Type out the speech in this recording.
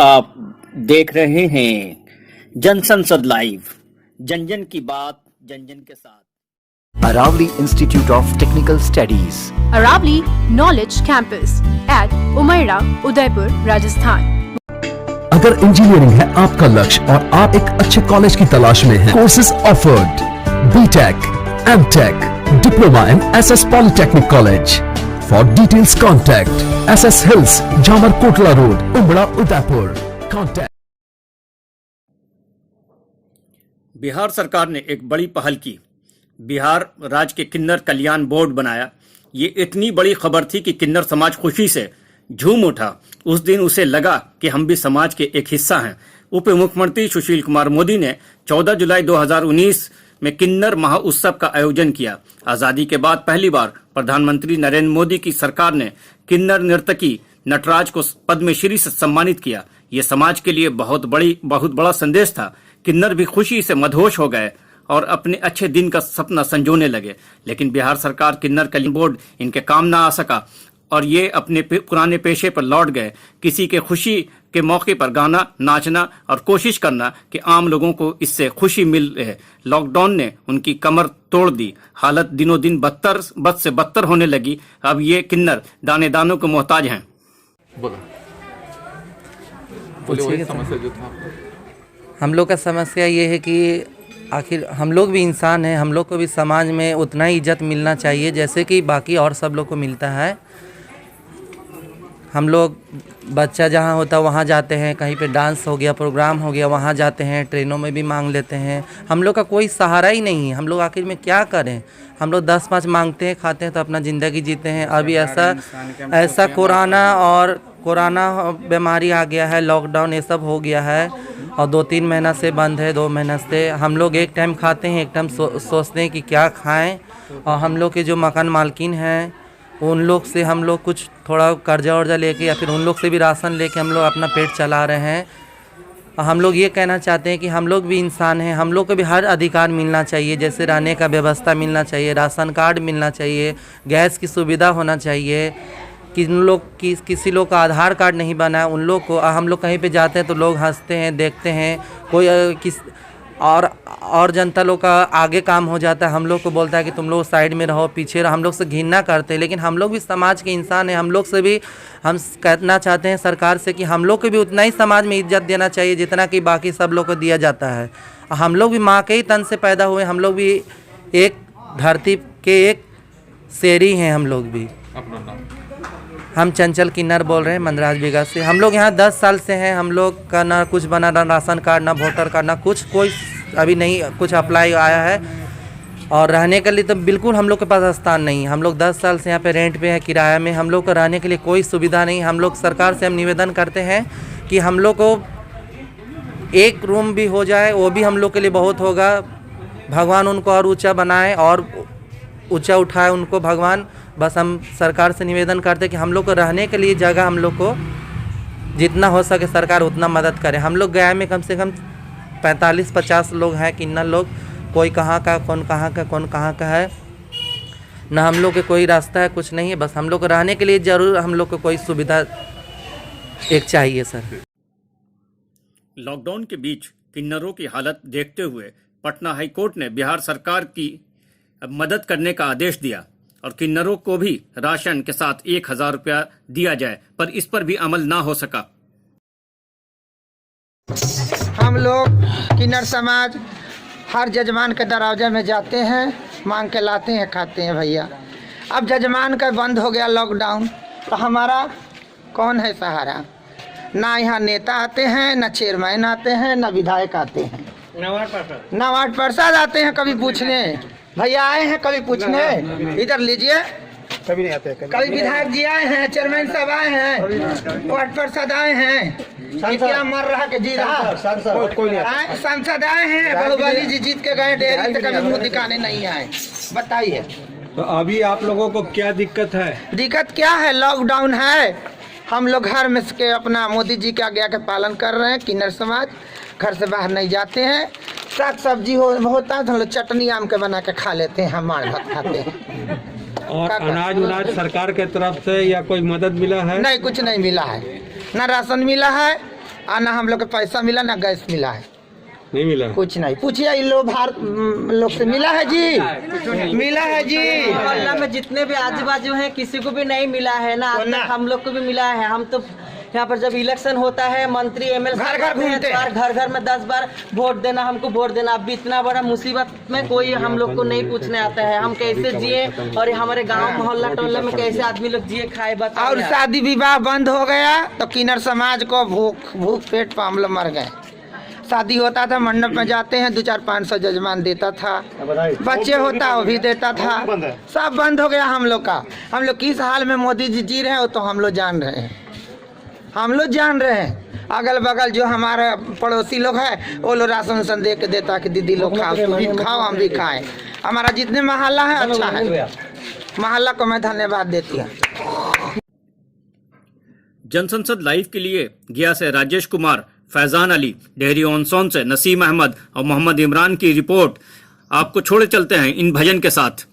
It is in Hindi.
आप देख रहे हैं जनसंसद लाइव, जन जन की बात जन जन के साथ। Aravali Institute of Technical Studies, Aravali Knowledge Campus at Umaira, Udaipur, Rajasthan। अगर इंजीनियरिंग है आपका लक्ष्य और आप एक अच्छे कॉलेज की तलाश में हैं, courses offered BTech, MTech, diploma in SS polytechnic college. For details contact SS hills, Jamar Kotla road, Umra, Udaipur. Contact. Bihar सरकार ने एक बड़ी पहल की। बिहार राज्य के किन्नर कल्याण बोर्ड बनाया। ये इतनी बड़ी खबर थी कि किन्नर समाज खुशी से झूम उठा। उस दिन उसे लगा कि हम भी समाज के एक हिस्सा हैं। उप मुख्यमंत्री सुशील कुमार मोदी ने 14 जुलाई 2019 में किन्नर महोत्सव का आयोजन किया। आजादी के बाद पहली बार प्रधानमंत्री नरेंद्र मोदी की सरकार ने किन्नर नर्तकी नटराज को पद्मश्री से सम्मानित किया। ये समाज के लिए बहुत बड़ा संदेश था। किन्नर भी खुशी से मदहोश हो गए और अपने अच्छे दिन का सपना संजोने लगे। लेकिन बिहार सरकार किन्नर कल्याण बोर्ड इनके काम ना आ सका और ये अपने पुराने पेशे पर लौट गए। किसी के खुशी के मौके पर गाना, नाचना और कोशिश करना कि आम लोगों को इससे खुशी मिल रही है। लॉकडाउन ने उनकी कमर तोड़ दी। हालत दिनों दिन बद से बदतर होने लगी। अब ये किन्नर दाने दानों को मोहताज हैं। बोलिए समस्या जो था हम लोग का समस्या ये है कि आखिर हम लोग भी इंसान हैं, हम लोग को भी समाज में उतना ही इज्जत मिलना चाहिए जैसे कि बाकी और सब लोग को मिलता है। हम लोग बच्चा जहाँ होता वहाँ जाते हैं, कहीं पे डांस हो गया, प्रोग्राम हो गया, वहाँ जाते हैं, ट्रेनों में भी मांग लेते हैं। हम लोग का कोई सहारा ही नहीं है। हम लोग आखिर में क्या करें? हम लोग 10-5 मांगते हैं, खाते हैं तो अपना ज़िंदगी जीते हैं। अभी ऐसा कोरोना बीमारी आ गया है, लॉकडाउन ये सब हो गया है और 2-3 महीना से बंद है। 2 महीना से हम लोग एक टाइम खाते हैं, एक टाइम सोचते हैं कि क्या खाएं। और हम लोग के जो मकान मालकिन हैं उन लोग से हम लोग कुछ थोड़ा कर्जा वर्जा लेके या फिर उन लोग से भी राशन लेके हम लोग अपना पेट चला रहे हैं। और हम लोग ये कहना चाहते हैं कि हम लोग भी इंसान हैं, हम लोग को भी हर अधिकार मिलना चाहिए। जैसे रहने का व्यवस्था मिलना चाहिए, राशन कार्ड मिलना चाहिए, गैस की सुविधा होना चाहिए। किसी लोग का आधार कार्ड नहीं बना है, उन लोग को हम लोग कहीं पे जाते हैं तो लोग हंसते हैं, देखते हैं। कोई और जनता लोग का आगे काम हो जाता है, हम लोग को बोलता है कि तुम लोग साइड में रहो, पीछे रहो। हम लोग से घृणा करते हैं। लेकिन हम लोग भी समाज के इंसान हैं। हम लोग से भी हम कहना चाहते हैं सरकार से कि हम लोग को भी उतना ही समाज में इज्जत देना चाहिए जितना कि बाकी सब लोग को दिया जाता है। हम लोग भी माँ के ही तन से पैदा हुए, हम लोग भी एक धरती के एक शेरी हैं। हम लोग भी हम चंचल किन्नर बोल रहे हैं मंदराज बिगा से। हम लोग यहाँ 10 साल से हैं। हम लोग का ना कुछ बना, ना राशन कार्ड, ना वोटर कार्ड, ना कुछ कोई अभी नहीं कुछ अप्लाई आया है। और रहने के लिए तो बिल्कुल हम लोग के पास स्थान नहीं है। हम लोग 10 साल से यहाँ पे रेंट पे है, किराया में। हम लोग को रहने के लिए कोई सुविधा नहीं। हम लोग सरकार से हम निवेदन करते हैं कि हम लोग को एक रूम भी हो जाए, वो भी हम लोग के लिए बहुत होगा। भगवान उनको और ऊँचा बनाए और ऊँचा उठाए उनको भगवान। बस हम सरकार से निवेदन करते हैं कि हम लोग को रहने के लिए जगह हम लोग को जितना हो सके सरकार उतना मदद करे। हम लोग गया में कम से कम 45-50 लोग हैं किन्नर लोग। कोई कहाँ का, कौन कहाँ का है। ना हम लोग के कोई रास्ता है, कुछ नहीं है। बस हम लोग को रहने के लिए ज़रूर हम लोग को कोई सुविधा एक चाहिए सर। लॉकडाउन के बीच किन्नरों की हालत देखते हुए पटना हाईकोर्ट ने बिहार सरकार की मदद करने का आदेश दिया और किन्नरों को भी राशन के साथ 1000 रुपया दिया जाए, पर इस पर भी अमल ना हो सका। हम लोग किन्नर समाज हर जजमान के दरवाजे में जाते हैं, मांग के लाते हैं, खाते हैं भैया। अब जजमान का बंद हो गया लॉकडाउन, तो हमारा कौन है सहारा? ना यहाँ नेता आते हैं, ना चेयरमैन आते हैं, ना विधायक आते हैं, ना वार्ड पार्षद आते हैं कभी पूछने। भैया आए हैं कभी पूछने, इधर लीजिए, कभी नहीं आते। कभी विधायक जी आए हैं, चेयरमैन साहब आए हैं, वार्ड पार्षद आए हैं, क्या मर रहा के जी रहा, सांसद आए हैं, बाहुबली जी जीत के गए डेरी से, कभी मुंह दिखाने नहीं आए। बताइए तो अभी आप लोगों को क्या दिक्कत है? दिक्कत क्या है? लॉकडाउन है। हम लोग घर में के अपना मोदी जी के आज्ञा के पालन कर रहे हैं। किन्नर समाज घर से बाहर नहीं जाते हैं। साग सब्जी होता है तो हम लोग चटनी आम के बना के खा लेते हैं, हम मार भात खाते हैं। और अनाज सरकार के तरफ से या कोई मदद मिला है? नहीं, कुछ नहीं मिला है। ना राशन मिला है, और ना हम लोग को पैसा मिला ना गैस मिला है, नहीं मिला? कुछ नहीं। पूछिए इन लोग बाहर लोग से मिला है जी, मिला है जी। मोहल्ला में जितने भी आजू बाजू हैं किसी को भी नहीं मिला है ना, आज तक हम लोग को भी मिला है। हम तो यहाँ पर जब इलेक्शन होता है मंत्री एमएलए घर घर घूमते हैं, घर घर में 10 बार वोट देना, हमको वोट देना। अब भी इतना बड़ा मुसीबत में कोई हम लोग को नहीं पूछने आता है हम कैसे जिए और हमारे गांव मोहल्ला टोला में कैसे आदमी लोग जिए खाए बताओ। और शादी विवाह बंद हो गया तो किन्नर समाज को भूख पेट पर हम लोग मर गए। शादी होता था मंडप में जाते हैं 200-500 जजमान देता था, बच्चे होता वो भी देता था, सब बंद हो गया हम लोग का। हम लोग किस हाल में मोदी जी जी रहे हैं वो तो हम लोग जान रहे हैं, हम लोग जान रहे हैं। अगल बगल जो हमारे पड़ोसी लोग हैं वो लोग राशन उसन दे के देता कि दीदी लोग खाओ, तुम भी खाओ हम भी खाएं। हमारा जितने मोहल्ला है अच्छा है, मोहल्ला को मैं धन्यवाद देती हूँ। जनसंसद लाइव के लिए गया से राजेश कुमार, फैजान अली, डेहरी ऑनसोन से नसीम अहमद और मोहम्मद इमरान की रिपोर्ट। आपको छोड़े चलते हैं इन भजन के साथ।